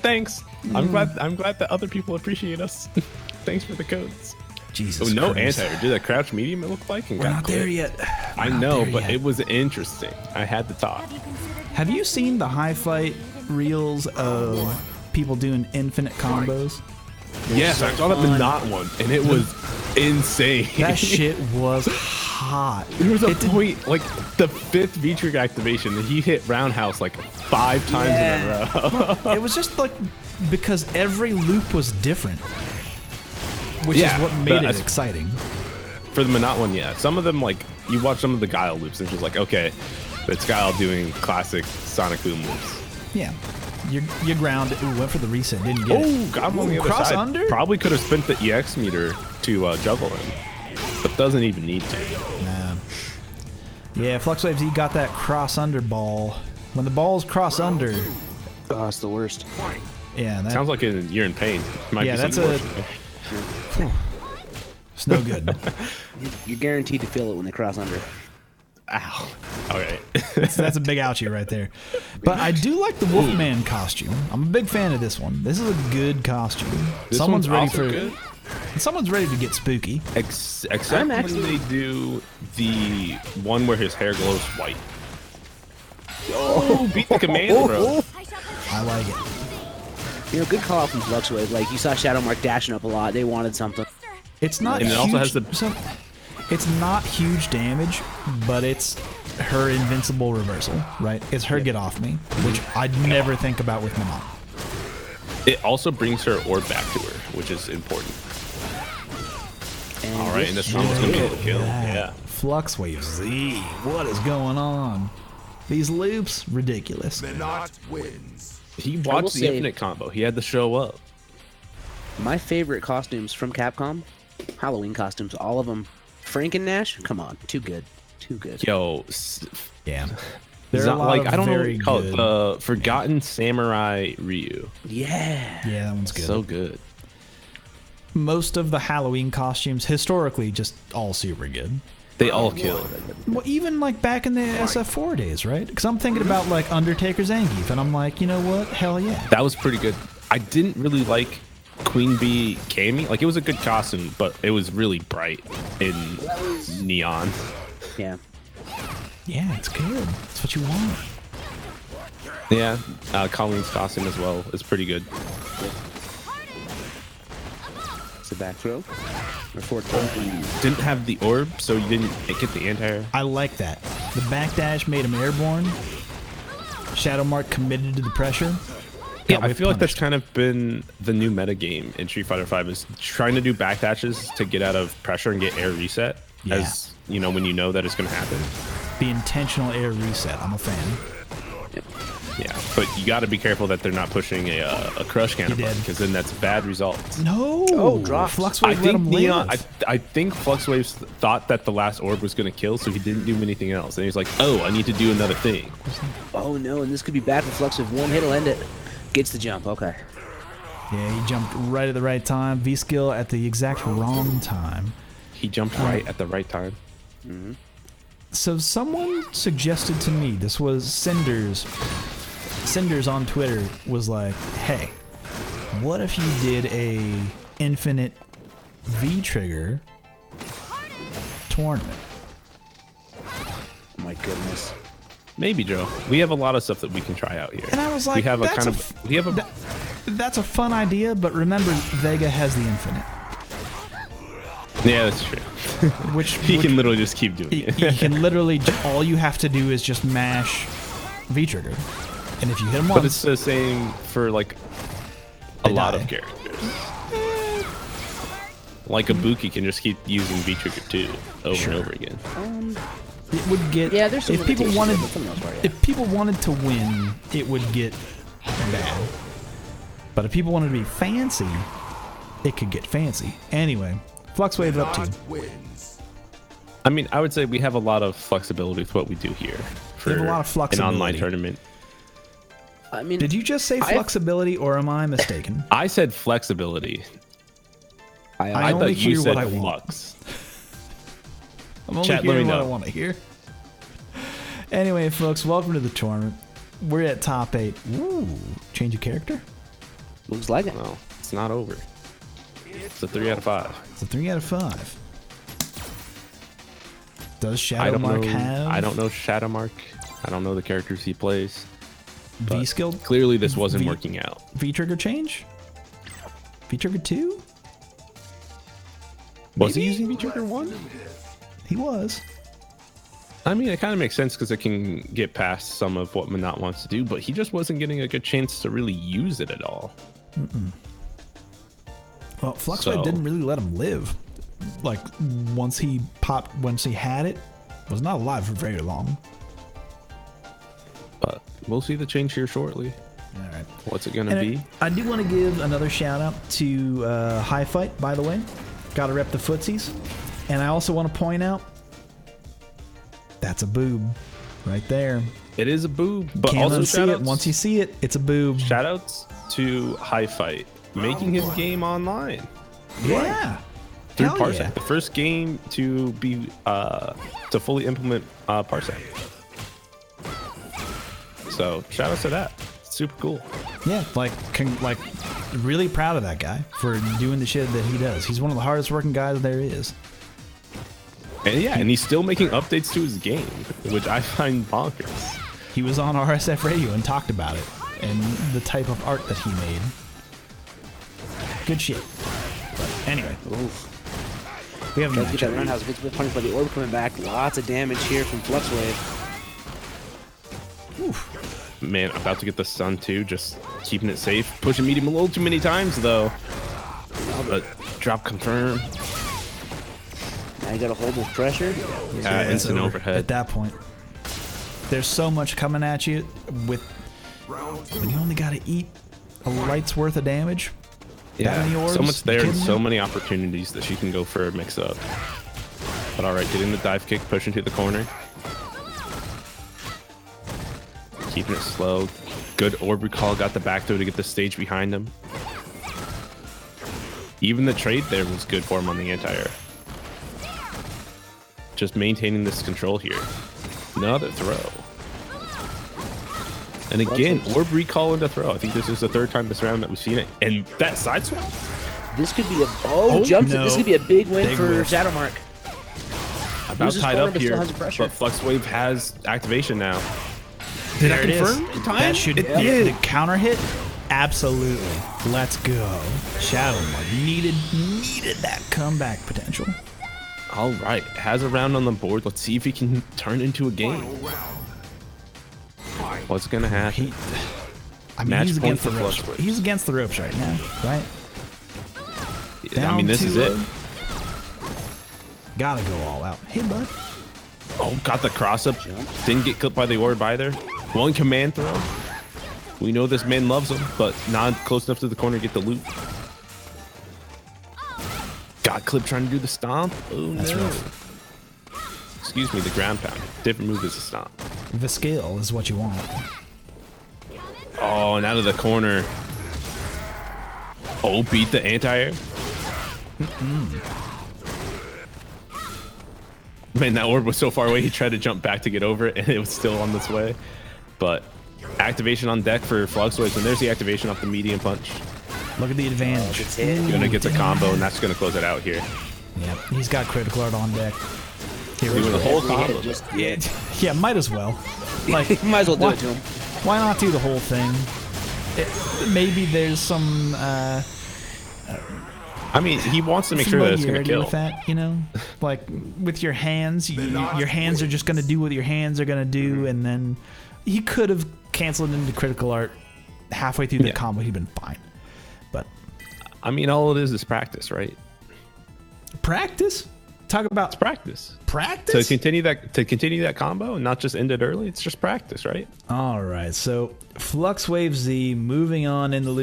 thanks. I'm glad that other people appreciate us. Thanks for the codes. Jesus. Oh, no Christ. anti-air. Did that crouch medium it looked like? And We're got not clipped. there yet. I know, but it was interesting. I had the thought. Have you seen the high fight reels of people doing infinite combos? Yes, I saw that Menat one, and it was insane. That shit was hot. There was a point, like the 5th V-Trigger activation, that he hit roundhouse like 5 times in a row. It was just like because every loop was different, which is what made it exciting. For the Menat one, yeah. Some of them, like, you watch some of the Guile loops, and it's just like, okay, it's Guile doing classic Sonic Boom moves. Yeah. You ground. Ooh, went for the reset. Didn't get it. Oh, got him on the other cross side. under? Probably could have spent the EX meter to juggle him, but doesn't even need to. Nah. Yeah, FluxWaveZ got that cross under ball. When the balls cross under. Oh, it's the worst. Yeah, that Sounds like you're in pain. Might be that's some it's no good. You're guaranteed to feel it when they cross under. Ow. All right. That's a big ouchie right there. But I do like the Wolfman costume. I'm a big fan of this one. This is a good costume. Someone's ready for good. Someone's ready to get spooky. Except when they do the one where his hair glows white. Oh, beat the command, bro. I like it. You know, good call out from FluxWave. Like, you saw Shadowmark dashing up a lot. They wanted something. It's not And it huge, also has the... it's not huge damage, but it's her invincible reversal, right? It's her get off me, which I'd never think about with Menat. It also brings her orb back to her, which is important. And All right, and this one was going to be able to kill. Yeah. FluxWaveZ, what is going on? These loops, ridiculous. Menat wins. He will watched the say- infinite combo. He had to show up. My favorite costumes from Capcom, Halloween costumes, all of them. Frank and Nash, come on, too good, too good. Yo, Yeah. There are a lot like of I don't know what very you call it, good. the Forgotten Samurai Ryu. Yeah. Yeah, that one's good. So good. Most of the Halloween costumes, historically, just all super good. They all kill. Well, even like back in the SF4 days, right? Because I'm thinking about like Undertaker Zangief, and I'm like, you know what? Hell yeah. That was pretty good. I didn't really like Queen Bee Cammy. Like, it was a good costume, but it was really bright in neon. Yeah. Yeah, it's good. That's what you want. Yeah, Colleen's costume as well is pretty good. It's a back throw. Or forward throw. Didn't have the orb, so you didn't get the anti-air. I like that. The backdash made him airborne. Shadowmark committed to the pressure. Yeah, Got I whip feel like that's punished. kind of been the new meta game in Street Fighter V is trying to do backdashes to get out of pressure and get air reset. Yeah. As you know, when you know that it's going to happen. The intentional air reset. I'm a fan. Yeah, but you got to be careful that they're not pushing a crush counter did. because then that's bad results. No. Oh, dropped. FluxWave I let think him Neon. live. I think FluxWaves thought that the last orb was going to kill, so he didn't do anything else. And he's like, "Oh, I need to do another thing." Oh no, and this could be bad for FluxWave. One hit'll end it. Gets the jump. Okay. Yeah, he jumped right at the right time. V-skill at the exact wrong time. He jumped right at the right time. So someone suggested to me, this was Cinders on Twitter, was like, hey, what if you did a infinite V-trigger tournament? Oh my goodness. Maybe, Joe. We have a lot of stuff that we can try out here. And I was like, we have a that's kind a of we have a that's a fun idea, but remember, Vega has the infinite. yeah, that's true. Which He can literally just keep doing you it. can literally, all you have to do is just mash V-trigger. And if you hit him But once, it's the same for like a They lot die. of characters. Like Ibuki can just keep using V-Trigger 2 over and over again. it would get, Yeah, there's some if people limitations, wanted, but for the most part, yeah. if people wanted to win, it would get bad. But if people wanted to be fancy, it could get fancy. Anyway, FluxWave up to. Menat wins. I mean, I would say we have a lot of flexibility with what we do here for have a lot of an flexibility. online tournament. I mean, Did you just say flexibility, or am I mistaken? I said flexibility. I I only thought you hear said what I want. flux. I'm only Chat, let me hearing what I know. want to hear. Anyway, folks, welcome to the tournament. We're at top 8. Ooh, change of character? Looks like it. No, it's not over. It's a 3 out of 5. It's a 3 out of 5. Does I don't Shadowmark know. have I don't know Shadowmark. I don't know the characters he plays. V skill? Clearly, this wasn't V- working out. V trigger change? V trigger 2? Was he Maybe? using V-Trigger 1? He was. I mean, it kind of makes sense because it can get past some of what Menat wants to do, but he just wasn't getting a good chance to really use it at all. Well, FluxWave So- didn't really let him live. Like, once he had it, was not alive for very long. But we'll see the change here shortly. All right. What's it going to be? I do want to give another shout out to High Fight, by the way. Got to rep the footsies. And I also want to point out, that's a boob right there. It is a boob, but Can't also unsee it. shoutouts, Once you see it, it's a boob. shoutouts to High Fight, making his game online. Yeah. Through Hell Parsec, yeah. the first game to be to fully implement Parsec. So shout out to that. Super cool. Yeah, like really proud of that guy for doing the shit that he does. He's one of the hardest working guys there is. And yeah, and he's still making updates to his game, which I find bonkers. He was on RSF Radio and talked about it and the type of art that he made. Good shit. But anyway, Oof. we have a Tries to match. get that roundhouse. Gets a bit punished by the orb coming back. Lots of damage here from FluxWave. Man, about to get the stun too, just keeping it safe. Pushing medium a little too many times though. But drop confirm. Now you got to hold with pressure. Yeah, It's instant over overhead. At that point, there's so much coming at you with when you only got to eat a light's worth of damage. That many Yeah, orbs? so much there You and kidding so me? many opportunities that she can go for a mix up. But alright, getting the dive kick, pushing to the corner. Keeping it slow. Good orb recall, got the back throw to get the stage behind him. Even the trade there was good for him on the anti-air. Just maintaining this control here. Another throw. And again, orb recall into throw. I think this is the third time this round that we've seen it. And that side swap? This could be jumps it. no. This could be a big win Big for whiff. Shadowmark. About Loses tied corner, up but still here. has the pressure. But FluxWave has activation now. Did I confirm in time? That should It yeah, did. the counter hit. Absolutely. Let's go. Shadowmark needed that comeback potential. All right, has a round on the board. Let's see if he can turn into a game. What's gonna happen? I mean, Match he's point against the for ropes. FluxWave. He's against the ropes right now, right? I mean, this is it. Gotta go all out. Hey, bud. Oh, got the cross up. Didn't get clipped by the orb either. One command throw. We know this man loves him, but not close enough to the corner to get the loot. Got clipped trying to do the stomp. Oh, That's no. rough. Excuse me, the ground pound. Different move is a stomp. The scale is what you want. Oh, and out of the corner. Oh, beat the anti-air. Man, that orb was so far away, he tried to jump back to get over it, and it was still on this way. But activation on deck for FluxWaveZ, and there's the activation off the medium punch. Look at the advantage. It's hit. Gonna get the combo, and that's gonna close it out here. Yep, he's got critical art on deck. Here we Doing the go. whole Every hit combo. just- Yeah, yeah, might as well. Like, Might as well do why, it to him. why not do the whole thing? Maybe there's some I mean, he wants to make sure that it's gonna familiarity kill. with that, you know, like with your hands. Your hands are just gonna do what your hands are gonna do, and then he could have canceled into critical art halfway through the Yeah. combo. He'd been fine, but I mean, all it is practice, right? practice. Talk about Practice. practice. To continue that combo and not just end it early, it's just practice, right? All right, so FluxWaveZ moving on in the